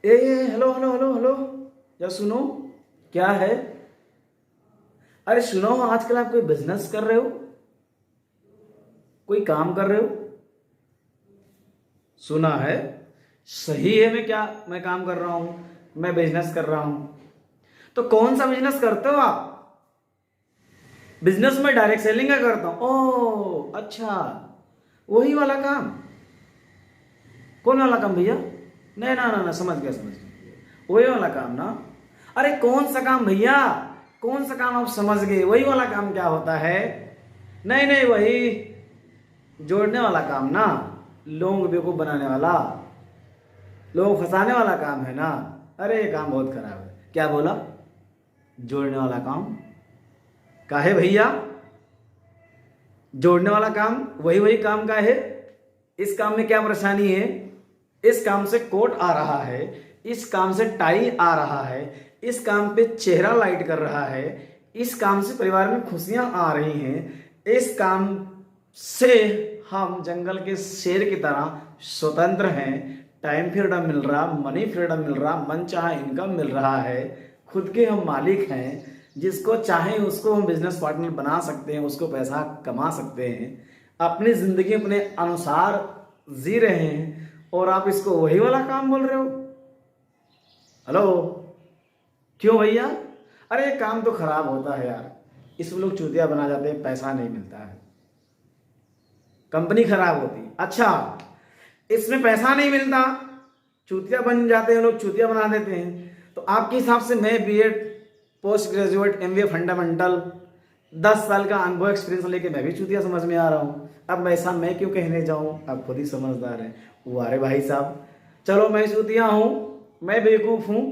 Hello hello hello hello. या सुनो, क्या है? अरे सुनो, आजकल आप कोई बिजनेस कर रहे हो? कोई काम कर रहे हो? सुना है। सही है। मैं काम कर रहा हूं, मैं बिजनेस कर रहा हूं। तो कौन सा बिजनेस करते हो आप? बिजनेस में डायरेक्ट सेलिंग का करता हूं। ओह अच्छा, वही वाला काम। कौन वाला काम भैया? नहीं ना ना ना, समझ गया समझ गया, वही वाला काम ना। अरे कौन सा काम भैया? कौन सा काम आप समझ गए? वही वाला काम क्या होता है? नहीं नहीं, वही जोड़ने वाला काम ना। लोगों को बेवकूफ बनाने वाला, लोगों को फंसाने वाला काम है ना। अरे ये काम बहुत खराब है। क्या बोला? जोड़ने वाला काम? काहे भैया? जोड़ने वाला काम वही वही काम का है। इस काम में क्या परेशानी है? इस काम से कोट आ रहा है, इस काम से टाई आ रहा है, इस काम पे चेहरा लाइट कर रहा है, इस काम से परिवार में खुशियां आ रही हैं, इस काम से हम जंगल के शेर की तरह स्वतंत्र हैं। टाइम फ्रीडम मिल रहा, मनी फ्रीडम मिल रहा, मन चाहा इनकम मिल रहा है, खुद के हम मालिक हैं। जिसको चाहें उसको हम बिजनेस पार्टनर बना सकते हैं, उसको पैसा कमा सकते हैं, अपनी जिंदगी अपने अनुसार जी रहे हैं। और आप इसको वही वाला काम बोल रहे हो? हेलो, क्यों भैया? अरे ये काम तो खराब होता है यार, इसमें लोग चूतिया बना जाते हैं, पैसा नहीं मिलता है, कंपनी खराब होती। अच्छा, इसमें पैसा नहीं मिलता, चूतिया बन जाते हैं लोग, चूतिया बना देते हैं। तो आपके हिसाब से मैं BEd, post graduate, MBA fundamental, 10 साल का अनुभव एक्सपीरियंस लेके मैं भी चूतिया समझ में आ रहा हूँ। अब ऐसा मैं क्यों कहने जाऊँ? आप खुद ही समझदार हैं। वो अरे भाई साहब, चलो मैं चूतिया हूँ, मैं बेवकूफ़ हूँ,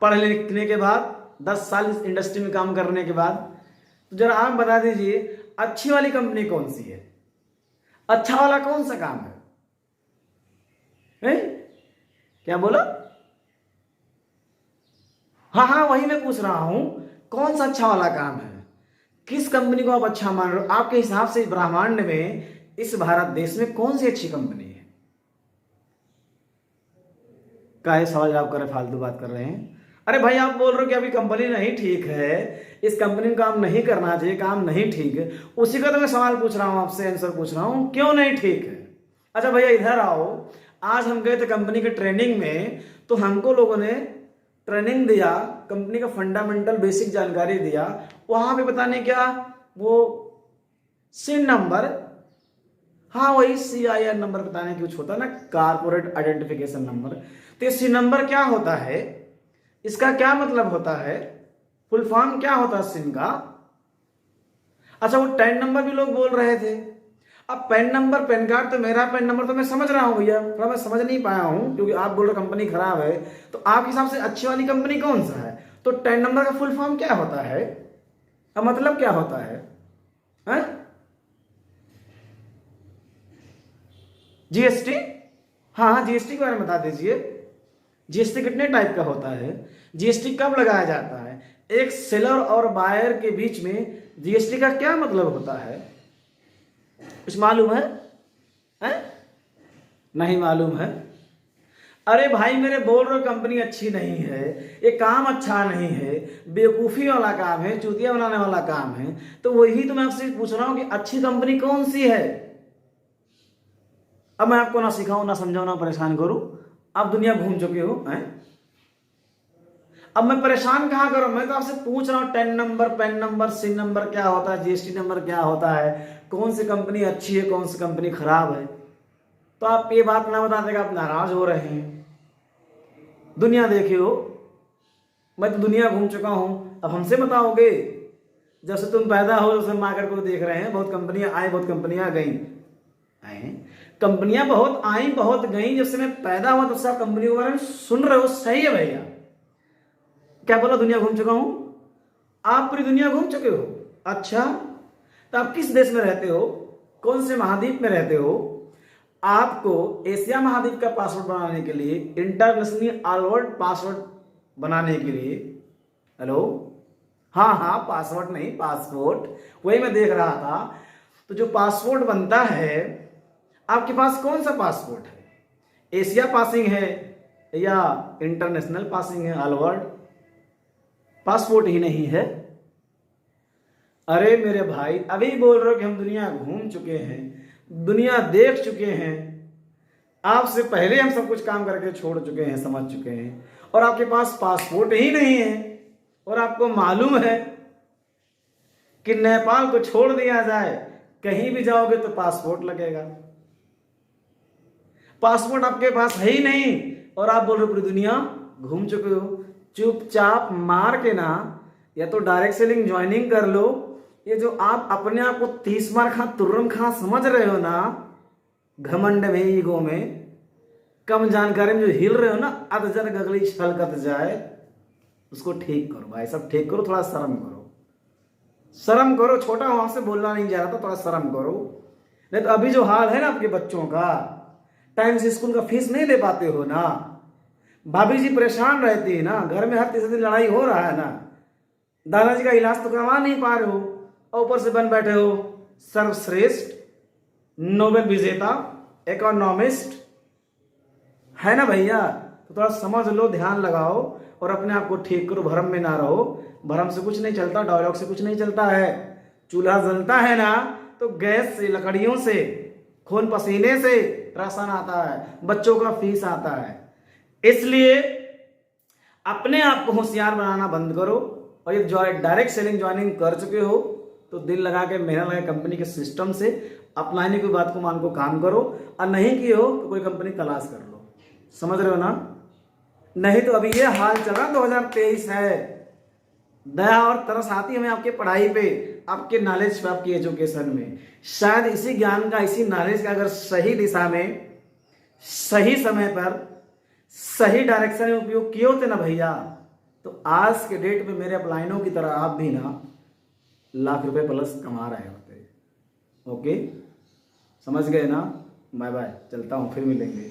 पढ़ लिखने के बाद, 10 साल इस इंडस्ट्री में काम करने के बाद। तो जरा आप बता दीजिए, अच्छी वाली कंपनी कौन सी है? अच्छा वाला कौन सा काम है? हैं? क्या बोला? हाँ हाँ, वही मैं पूछ रहा हूं, कौन सा अच्छा वाला काम है? किस कंपनी को आप अच्छा मान रहे हो? आपके हिसाब से इस ब्रह्मांड में, इस भारत देश में कौन सी अच्छी कंपनी है? काहे सवाल जवाब कर रहे, फालतू बात कर रहे हैं? अरे भाई, आप बोल रहे हो कि अभी कंपनी नहीं ठीक है, इस कंपनी में काम नहीं करना चाहिए, काम नहीं ठीक है। उसी का तो मैं सवाल पूछ रहा हूं आपसे, आंसर पूछ रहा हूं, क्यों नहीं ठीक है? अच्छा भैया इधर आओ। आज हम गए थे कंपनी के ट्रेनिंग में, तो हमको लोगों ने ट्रेनिंग दिया, कंपनी का फंडामेंटल बेसिक जानकारी दिया। वहां पे पता नहीं क्या, वो सिन नंबर, हाँ वही CIN नंबर बताने की कुछ होता है ना, कारपोरेट आइडेंटिफिकेशन नंबर। तो ये सिन नंबर क्या होता है? इसका क्या मतलब होता है? फुल फॉर्म क्या होता है सिन का? अच्छा, वो 10 नंबर भी लोग बोल रहे थे। अब पेन नंबर, पेन कार्ड तो मेरा पेन नंबर तो मैं समझ रहा हूं भैया, थोड़ा मैं समझ नहीं पाया हूं, क्योंकि आप बोल रहे कंपनी खराब है। तो आपके हिसाब से अच्छी वाली कंपनी कौन सा है? तो 10 नंबर का फुल फॉर्म क्या होता है? अब मतलब क्या होता है? हैं? GST? हाँ हाँ, GST के बारे में बता दीजिए। GST कितने टाइप का होता है? GST कब लगाया जाता है? एक सेलर और बायर के बीच में GST का क्या मतलब होता है? कुछ मालूम है? हैं? नहीं मालूम है? अरे भाई, मेरे बोल रहे हो कंपनी अच्छी नहीं है, ये काम अच्छा नहीं है, बेवकूफ़ी वाला काम है, चूतिया बनाने वाला काम है। तो वही तो मैं आपसे पूछ रहा हूँ कि अच्छी कंपनी कौन सी है? अब मैं आपको ना सिखाऊं, ना समझाऊं, ना परेशान करूं। आप दुनिया घूम चुके हो हैं? अब मैं परेशान कहाँ करूं? मैं तो आपसे पूछ रहा हूँ, 10 नंबर, पेन नंबर, सिन नंबर क्या होता है, GST नंबर क्या होता है, कौन सी कंपनी अच्छी है, कौन सी कंपनी खराब है। तो आप ये बात ना बता देगा, आप नाराज हो रहे हैं। दुनिया देखे हो, मैं तो दुनिया घूम चुका हूं, अब हमसे बताओगे? जब से तुम पैदा हो, जब से मार्केट को देख रहे हैं, बहुत कंपनियां आई, बहुत कंपनियां गई। आए, कंपनियां बहुत आई, बहुत गई। जब से मैं पैदा हुआ तब से आप कंपनियों के बारे में सुन रहे हो। सही है भैया। क्या बोला? दुनिया घूम चुका हूं? आप पूरी दुनिया घूम चुके हो? अच्छा, तो आप किस देश में रहते हो? कौन से महाद्वीप में रहते हो? आपको एशिया महाद्वीप का पासवर्ड बनाने के लिए, इंटरनेशनल ऑलवर्ल्ड पासवर्ड बनाने के लिए, हेलो, हाँ हाँ, पासवर्ड नहीं पासपोर्ट, वही मैं देख रहा था। तो जो पासपोर्ट बनता है, आपके पास कौन सा पासपोर्ट है? एशिया पासिंग है, या इंटरनेशनल पासिंग है, ऑल वर्ल्ड पासपोर्ट ही नहीं है। अरे मेरे भाई, अभी बोल रहे हो कि हम दुनिया घूम चुके हैं, दुनिया देख चुके हैं, आपसे पहले हम सब कुछ काम करके छोड़ चुके हैं, समझ चुके हैं, और आपके पास पासपोर्ट ही नहीं है। और आपको मालूम है कि नेपाल को छोड़ दिया जाए, कहीं भी जाओगे तो पासपोर्ट लगेगा। पासपोर्ट आपके पास है ही नहीं और आप बोल रहे हो पूरी दुनिया घूम चुके हो। चुपचाप मार के ना, या तो डायरेक्ट सेलिंग ज्वाइनिंग कर लो। ये जो आप अपने आप को 30 मार खां तुर्रम खां समझ रहे हो ना, घमंड में, ईगो में, कम जानकारी में जो हिल रहे हो ना, अधजर गगली छलकत जाए, उसको ठीक करो भाई सब, ठीक करो। थोड़ा शर्म करो, शर्म करो। छोटा वहां से बोलना नहीं जा रहा था, थोड़ा शर्म करो। नहीं तो अभी जो हाल है ना आपके बच्चों का, टाइम से स्कूल का फीस नहीं दे पाते हो ना, भाभी जी परेशान रहती है ना, घर में हर तीसरे दिन लड़ाई हो रहा है ना, दादाजी का इलाज तो करवा नहीं पा रहे हो, और ऊपर से बन बैठे हो सर्वश्रेष्ठ नोबेल विजेता इकोनॉमिस्ट, है ना भैया। तो थोड़ा समझ लो, ध्यान लगाओ और अपने आप को ठीक करो, भ्रम में ना रहो। भ्रम से कुछ नहीं चलता, डायलॉग से कुछ नहीं चलता है। चूल्हा जलता है ना तो गैस से, लकड़ियों से, खून पसीने से राशन आता है, बच्चों का फीस आता है। इसलिए अपने आप को होशियार बनाना बंद करो। और ये डायरेक्ट सेलिंग ज्वाइनिंग कर चुके हो तो दिल लगा के, मेहनत लगा कंपनी के सिस्टम से अपनाने की बात को मान को काम करो, और नहीं किए हो तो कोई कंपनी तलाश कर लो। समझ रहे हो ना। नहीं तो अभी ये हाल चल रहा 2023 है। दया और तरस आती हमें आपके पढ़ाई पे, आपके नॉलेज पे, आपकी एजुकेशन में। शायद इसी ज्ञान का, इसी नॉलेज का अगर सही दिशा में, सही समय पर, सही डायरेक्शन में उपयोग किए होते ना भैया, तो आज के डेट में मेरे अपलाइनों की तरह आप भी ना लाख रुपए प्लस कमा रहे होते। ओके, समझ गए ना। बाय बाय, चलता हूँ, फिर मिलेंगे।